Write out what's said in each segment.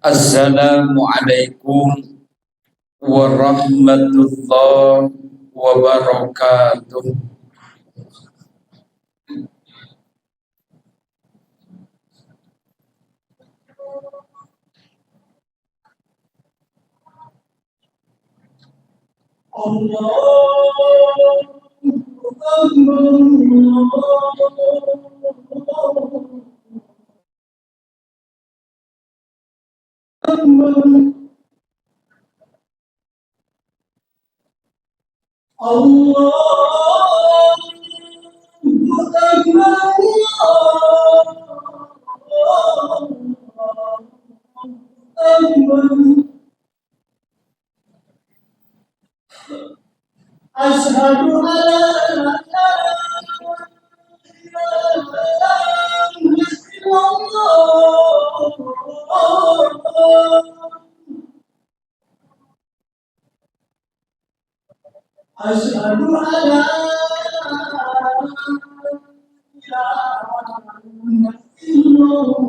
Assalamualaikum warahmatullahi wabarakatuh. Asyhadu an la Asyhadu an la ilaha illallah.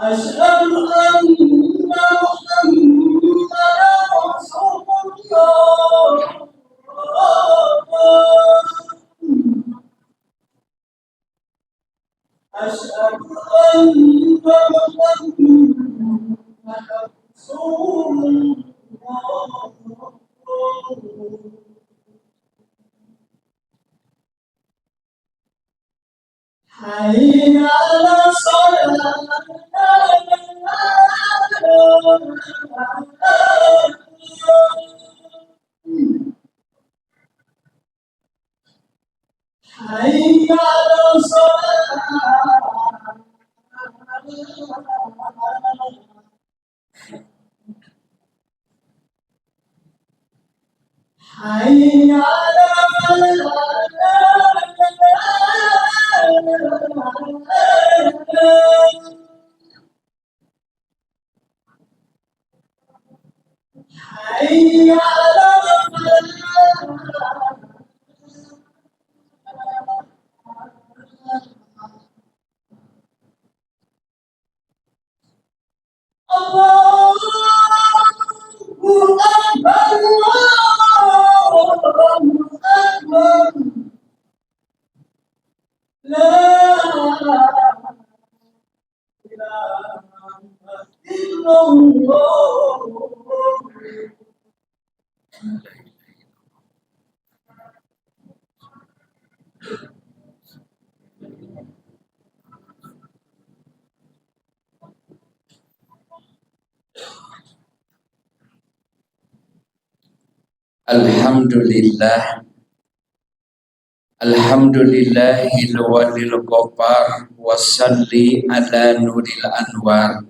Asyhadu anna Muhammadan Rasulullah. Asyhadu anna Muhammadan Rasulullah. Hayya 'alas shalah. Hayya 'alas shalah. Hayya 'alal falah. Hayya 'alal falah. Allahu Akbar, Allahu Akbar. La ilaha illallah. Alhamdulillah. Alhamdulillahil walil ghafar wasalli ala nuril anwar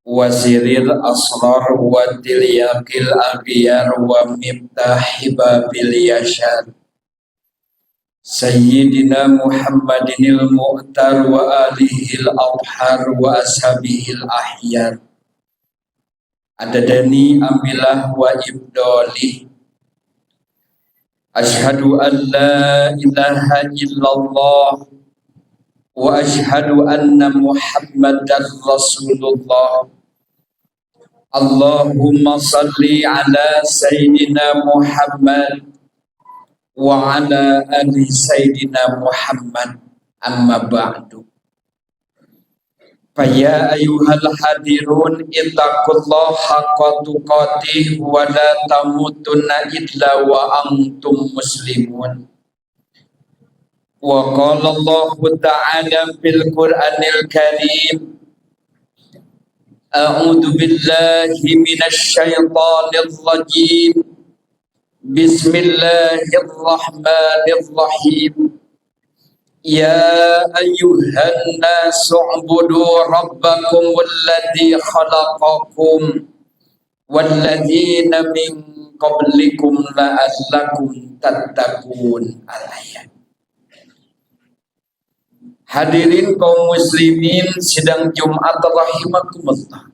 waziril asrar wa tilyaqil aghyar wa miftahi babil yashar Sayyidina Muhammadinil mu'tar wa alihil adhar wa ashabihil ahyar adadani amilah wa ibdalih. Asyhadu an la ilaha illallah wa asyhadu anna Muhammadar Rasulullah. Allahumma salli ala Sayyidina Muhammad wa ala ali Sayyidina Muhammad, amma ba'du. Faya ayyuhal hadirun ittaqullaha haqqa tuqatih wa la tamutunna illa wa antum muslimun. Wa qala Allah ta'ala fil Qur'anil Karim, a'udzu billahi minasy syaithanir rajim. Bismillahirrahmanirrahim. Ya ayyuhan nasu ubudu rabbakum alladzi khalaqakum walladzina min qablikum la'allakum tattaqun. Al-ayat. Hadirin kaum muslimin sidang Jumat rahimakumullah.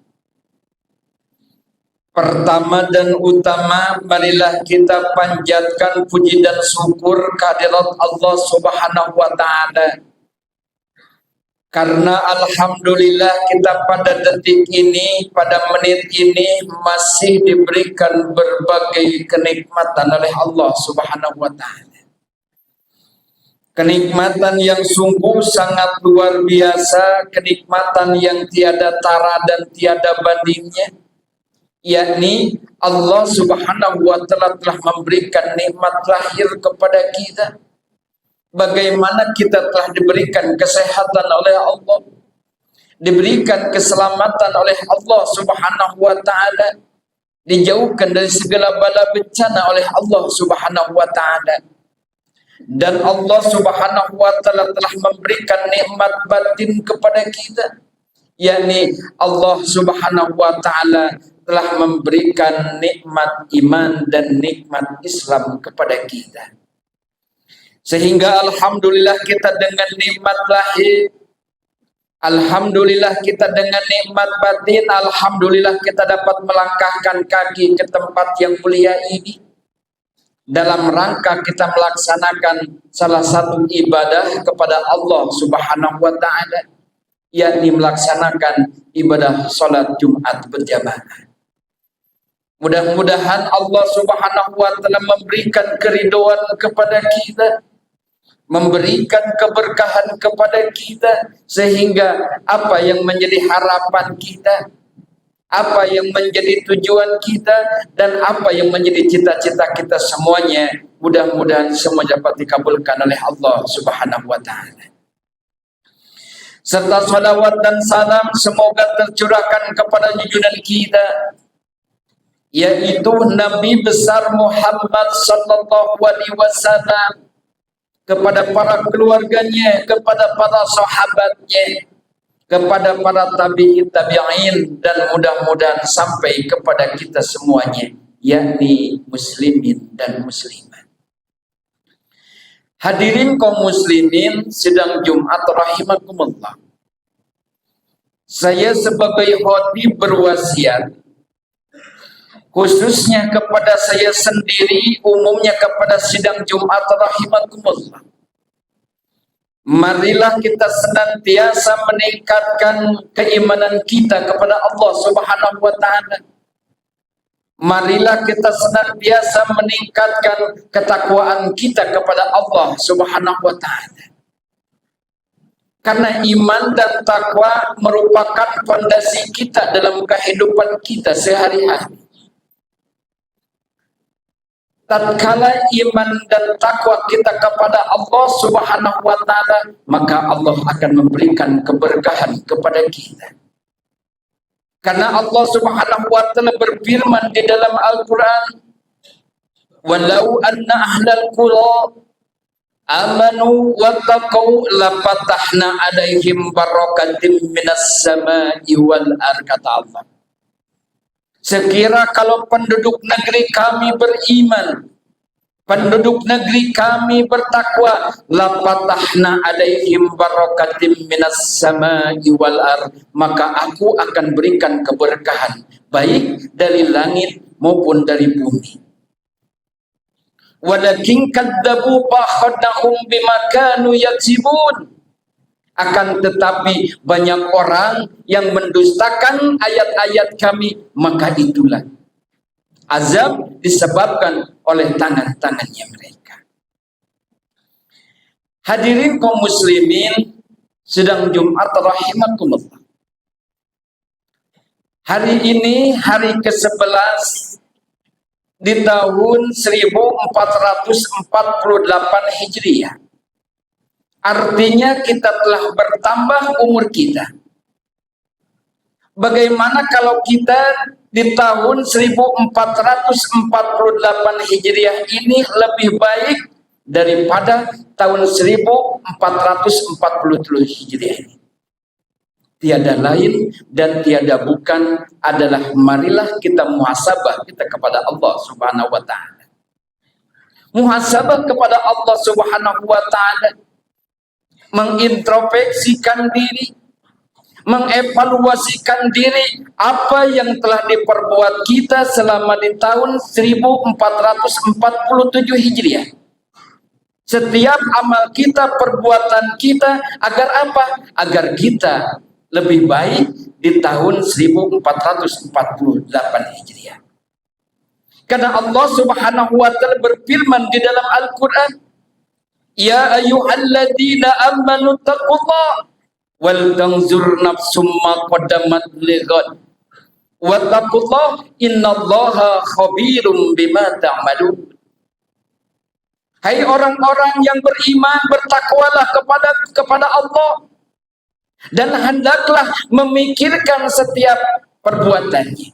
Pertama dan utama, marilah kita panjatkan puji dan syukur kehadirat Allah Subhanahu wa Ta'ala. Karena alhamdulillah kita pada detik ini, pada menit ini masih diberikan berbagai kenikmatan oleh Allah Subhanahu wa Ta'ala. Kenikmatan yang sungguh sangat luar biasa, kenikmatan yang tiada tara dan tiada bandingnya, yakni Allah Subhanahu wa Ta'ala telah memberikan nikmat lahir kepada kita. Bagaimana kita telah diberikan kesehatan oleh Allah, diberikan keselamatan oleh Allah Subhanahu wa Ta'ala, dijauhkan dari segala bala bencana oleh Allah Subhanahu wa Ta'ala. Dan Allah Subhanahu wa Ta'ala telah memberikan nikmat batin kepada kita, yakni Allah Subhanahu wa Ta'ala telah memberikan nikmat iman dan nikmat Islam kepada kita. Sehingga alhamdulillah kita dengan nikmat lahir, alhamdulillah kita dengan nikmat batin, alhamdulillah kita dapat melangkahkan kaki ke tempat yang mulia ini dalam rangka kita melaksanakan salah satu ibadah kepada Allah Subhanahu wa Ta'ala, yakni melaksanakan ibadah salat Jumat berjamaah. Mudah-mudahan Allah Subhanahu wa Ta'ala memberikan keridhaan kepada kita, memberikan keberkahan kepada kita, sehingga apa yang menjadi harapan kita, apa yang menjadi tujuan kita, dan apa yang menjadi cita-cita kita semuanya, mudah-mudahan semua dapat dikabulkan oleh Allah Subhanahu wa Ta'ala. Serta salawat dan salam semoga tercurahkan kepada junjungan kita, yaitu Nabi besar Muhammad sallallahu alaihi wasallam, kepada para keluarganya, kepada para sahabatnya, kepada para tabi'in, dan mudah-mudahan sampai kepada kita semuanya, yakni muslimin dan muslimat. Hadirin kaum muslimin sidang Jumat rahimakumullah. Saya sebagai khatib berwasiat, khususnya kepada saya sendiri, umumnya kepada sidang Jumat rahimakumullah. Marilah kita senantiasa meningkatkan keimanan kita kepada Allah Subhanahu wa Ta'ala. Marilah kita senantiasa meningkatkan ketakwaan kita kepada Allah Subhanahu wa Ta'ala. Karena iman dan takwa merupakan fondasi kita dalam kehidupan kita sehari-hari. Tatkala iman dan takwa kita kepada Allah Subhanahu wa Ta'ala, maka Allah akan memberikan keberkahan kepada kita. Karena Allah Subhanahu wa Ta'ala berfirman di dalam Al-Quran, "Walau anna ahlal qura amanu wattaqau lafatahna alaihim barakatim minas sama'i wal ardh," kata Allah. Sekira kalau penduduk negeri kami beriman, penduduk negeri kami bertakwa, lapatahna alaihim barakatim minas sama'i wal ardh, maka aku akan berikan keberkahan baik dari langit maupun dari bumi. Walakin kadzabu fakhadnahum bima kanu yaksibun. Akan tetapi banyak orang yang mendustakan ayat-ayat kami, maka itulah azab disebabkan oleh tangan-tangannya mereka. Hadirin kaum muslimin sidang Jumat rahimakumullah. Hari ini hari ke-11 di tahun 1448 Hijriah. Artinya kita telah bertambah umur kita. Bagaimana kalau kita di tahun 1448 Hijriah ini lebih baik daripada tahun 1440 Hijriah ini? Tiada lain dan tiada bukan adalah marilah kita muhasabah kita kepada Allah Subhanahu wa Ta'ala. Muhasabah kepada Allah Subhanahu wa Ta'ala, mengintrospeksikan diri, mengevaluasikan diri apa yang telah diperbuat kita selama di tahun 1447 Hijriah. Setiap amal kita, perbuatan kita, agar apa? Agar kita lebih baik di tahun 1448 Hijriah. Karena Allah Subhanahu wa taala berfirman di dalam Al-Qur'an, "Ya ayyuhalladzina amanu taqullaha wal tanzur nafsum ma qaddamat lighad wattaqullaha innallaha khabirum bima ta'malun." Hai orang-orang yang beriman, bertakwalah kepada Allah dan hendaklah memikirkan setiap perbuatannya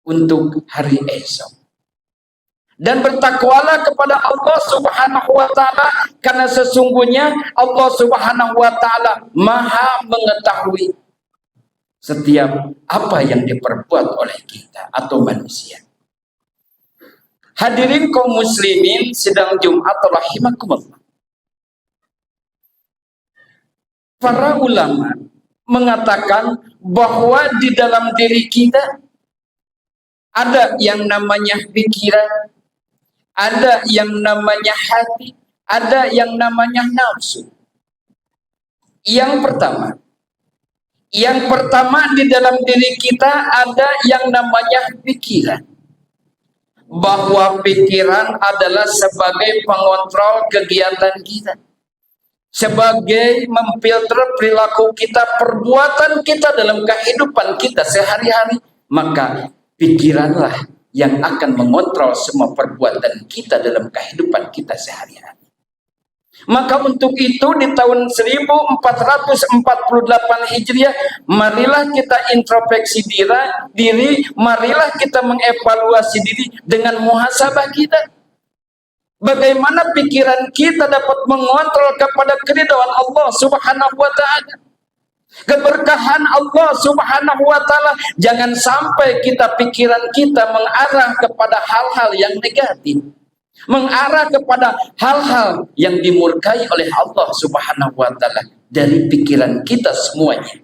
untuk hari esok. Dan bertakwalah kepada Allah Subhanahu wa taala, karena sesungguhnya Allah Subhanahu wa taala Maha mengetahui setiap apa yang diperbuat oleh kita atau manusia. Hadirin kaum muslimin sidang Jumat rahimakumullah. Para ulama mengatakan bahwa di dalam diri kita ada yang namanya pikiran, ada yang namanya hati, ada yang namanya nafsu. Yang pertama di dalam diri kita ada yang namanya pikiran. Bahwa pikiran adalah sebagai pengontrol kegiatan kita, sebagai memfilter perilaku kita, perbuatan kita dalam kehidupan kita sehari-hari. Maka pikiranlah yang akan mengontrol semua perbuatan kita dalam kehidupan kita sehari-hari. Maka untuk itu di tahun 1448 Hijriah, marilah kita introspeksi diri, marilah kita mengevaluasi diri dengan muhasabah kita. Bagaimana pikiran kita dapat mengontrol kepada keridhaan Allah Subhanahu wa taala, keberkahan Allah Subhanahu wa taala. Jangan sampai pikiran kita mengarah kepada hal-hal yang negatif, mengarah kepada hal-hal yang dimurkai oleh Allah Subhanahu wa taala. Dari pikiran kita semuanya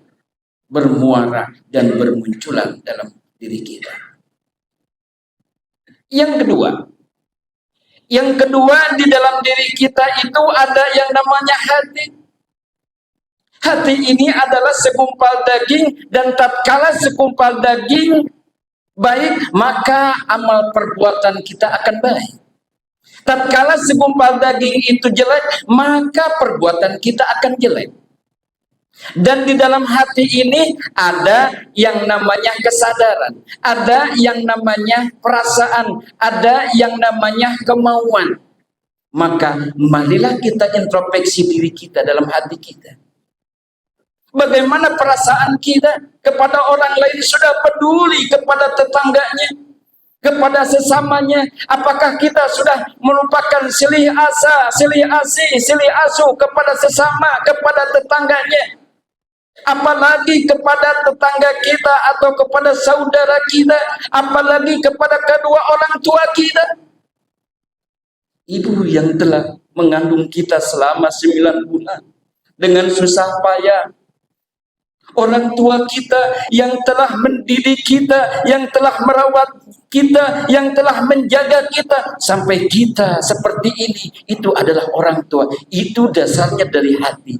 bermuara dan bermunculan dalam diri kita. Yang kedua di dalam diri kita itu ada yang namanya hati. Hati ini adalah segumpal daging, dan tatkala segumpal daging baik, maka amal perbuatan kita akan baik. Tatkala segumpal daging itu jelek, maka perbuatan kita akan jelek. Dan di dalam hati ini ada yang namanya kesadaran, ada yang namanya perasaan, ada yang namanya kemauan. Maka marilah kita introspeksi diri kita dalam hati kita. Bagaimana perasaan kita kepada orang lain? Sudah peduli kepada tetangganya, kepada sesamanya? Apakah kita sudah melupakan silih asa, silih asih, silih asuh kepada sesama, kepada tetangganya? Apalagi kepada tetangga kita atau kepada saudara kita, apalagi kepada kedua orang tua kita. Ibu yang telah mengandung kita selama 9 bulan dengan susah payah, orang tua kita yang telah mendidik kita, yang telah merawat kita, yang telah menjaga kita sampai kita seperti ini, itu adalah orang tua. Itu dasarnya dari hati.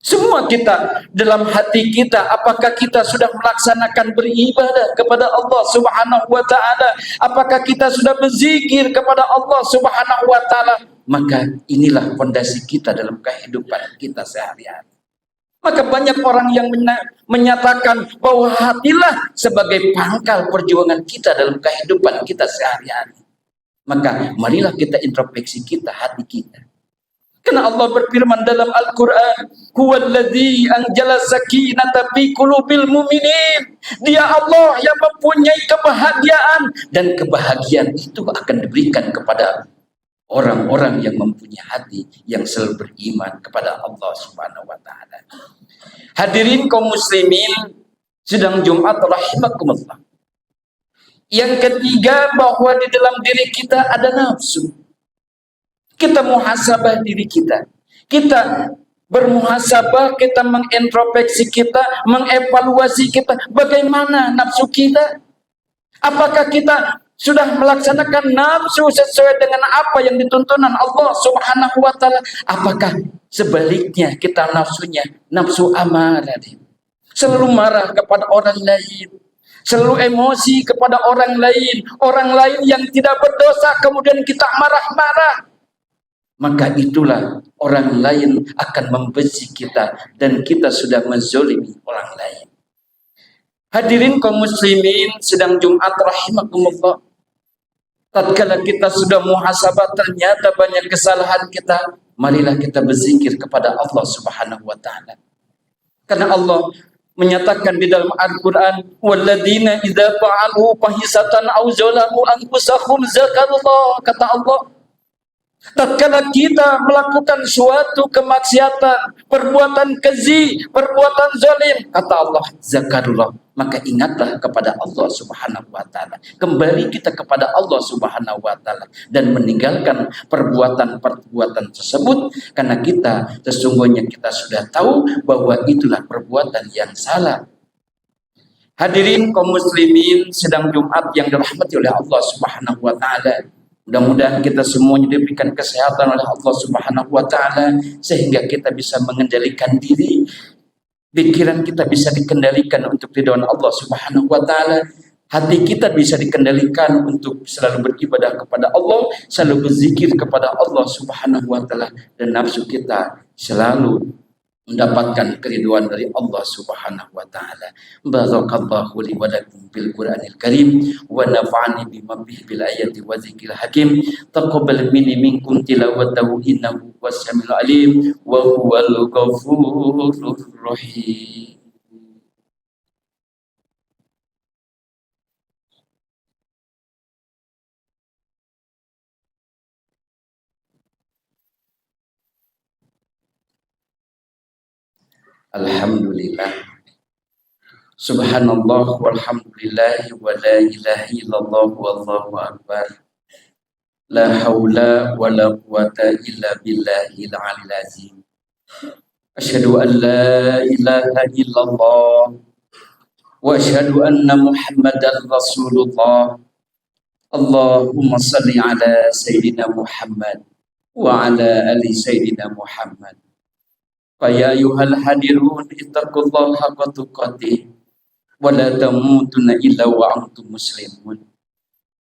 Semua kita dalam hati kita, apakah kita sudah melaksanakan beribadah kepada Allah Subhanahu wa taala? Apakah kita sudah berzikir kepada Allah Subhanahu wa taala? Maka inilah fondasi kita dalam kehidupan kita sehari-hari. Maka banyak orang yang menyatakan bahwa hatilah sebagai pangkal perjuangan kita dalam kehidupan kita sehari-hari. Maka marilah kita introspeksi kita, hati kita. Karena Allah berfirman dalam Al-Quran, "Huwallazi anjala sakinata fi qulubil mu'minin." Dia Allah yang mempunyai kebahagiaan, dan kebahagiaan itu akan diberikan kepada orang-orang yang mempunyai hati yang selalu beriman kepada Allah Subhanahu wa taala. Hadirin kaum muslimin sidang Jumat rahimakumullah. Yang ketiga, bahwa di dalam diri kita ada nafsu. Kita muhasabah diri kita. Kita bermuhasabah, kita mengintrospeksi kita, mengevaluasi kita, bagaimana nafsu kita. Apakah kita sudah melaksanakan nafsu sesuai dengan apa yang dituntunan Allah Subhanahu wa taala? Apakah sebaliknya kita nafsunya nafsu amarah, selalu marah kepada orang lain, selalu emosi kepada orang lain yang tidak berdosa, kemudian kita marah-marah, maka itulah orang lain akan membenci kita dan kita sudah menzolimi orang lain. Hadirin kaum muslimin sedang Jumat rahimakumullah. Tatkala kita sudah muhasabah ternyata banyak kesalahan kita, marilah kita berzikir kepada Allah Subhanahu wa taala. Karena Allah menyatakan di dalam Al-Qur'an, walladzina idza fa'alu fahisatan aw zalamu anfusahum zakarullah, kata Allah. Tatkala kita melakukan suatu kemaksiatan, perbuatan keji, perbuatan zalim, kata Allah, zakarullah, maka ingatlah kepada Allah Subhanahu wa taala. Kembali kita kepada Allah Subhanahu wa taala dan meninggalkan perbuatan-perbuatan tersebut, karena kita sesungguhnya kita sudah tahu bahwa itulah perbuatan yang salah. Hadirin kaum muslimin sedang Jumat yang dirahmati oleh Allah Subhanahu wa taala. Mudah-mudahan kita semuanya diberikan kesehatan oleh Allah Subhanahu wa taala sehingga kita bisa mengendalikan diri, pikiran kita bisa dikendalikan untuk ridhaan Allah Subhanahu wa taala, hati kita bisa dikendalikan untuk selalu beribadah kepada Allah, selalu berzikir kepada Allah Subhanahu wa taala, dan nafsu kita selalu mendapatkan keriduan dari Allah Subhanahu wa taala. Barakallahu li wa lakum bil Qur'anil Karim wa nafa'ani bima fihi bil ayati wa dzikril hakim. Taqabbal minni minkum tilawatahu innahu was-sami'ul alim wa huwal ghafurur rahim. Alhamdulillah. Subhanallah walhamdulillah wa la ilaha illallah wallahu akbar. La haula wa la quwata illa billahil aliyil azim. Asyhadu an la ilaha illallah wa asyhadu anna Muhammadan Rasulullah. Allahumma salli ala Sayyidina Muhammad wa ala ali Sayyidina Muhammad. Faya ayuhal hadirun ittaqullaha haqqa tuqatih wa la tamutunna illa wa antum muslimun.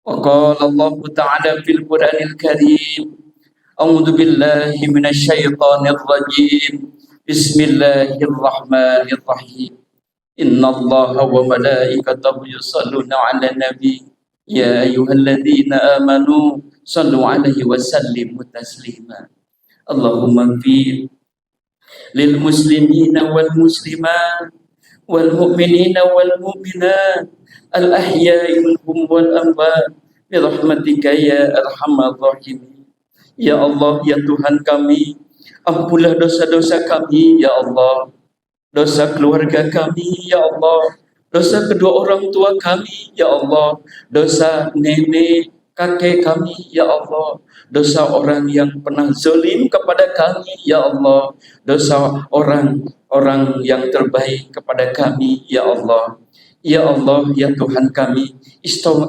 Wa qala Allah ta'ala fil Qur'anil Karim, a'udzu billahi minasy syaithanir rajim. Bismillahirrahmanirrahim. Innallaha wa malaikatahu yusholluna 'alan nabi ya ayyuhalladzina amanu shallu 'alaihi wa sallimu taslima. Allahumma fi lil muslimina wal muslimat wal mu'minina wal mu'minat al ahya'i minhum wal amwat bi rahmatika ya arhamar rahimin. Ya Allah, ya Tuhan kami, ampunlah dosa-dosa kami ya Allah, dosa keluarga kami ya Allah, dosa kedua orang tua kami ya Allah, dosa nenek kakek kami ya Allah, dosa orang yang pernah zalim kepada kami ya Allah, dosa orang-orang yang terbaik kepada kami ya Allah. Ya Allah, ya Tuhan kami,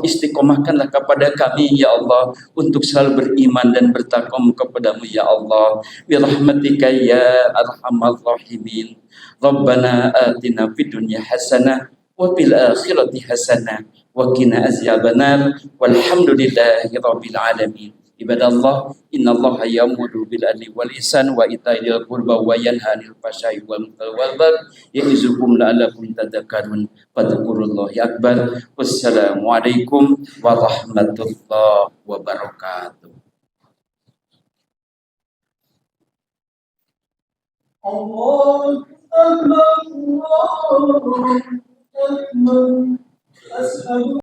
istiqomahkanlah kepada kami ya Allah untuk selalu beriman dan bertakwa kepadamu ya Allah. Bi rahmatika ya arhamar rahimin. Rabbana atina fid dunya hasanah wa fil akhirati hasanah wa qina azabannar. Walhamdulillahi rabbil alamin. Ibadallah, innallaha ya'muru bil adli wal ihsan wa ita'i dzil qurba wa yanha 'anil fahsya'i wal munkari wal baghi ya'izukum la'allakum tadhakkarun. Fadhkurullaha akbar. Wassalamu alaikum warahmatullahi wabarakatuh. Allah Allah Allah.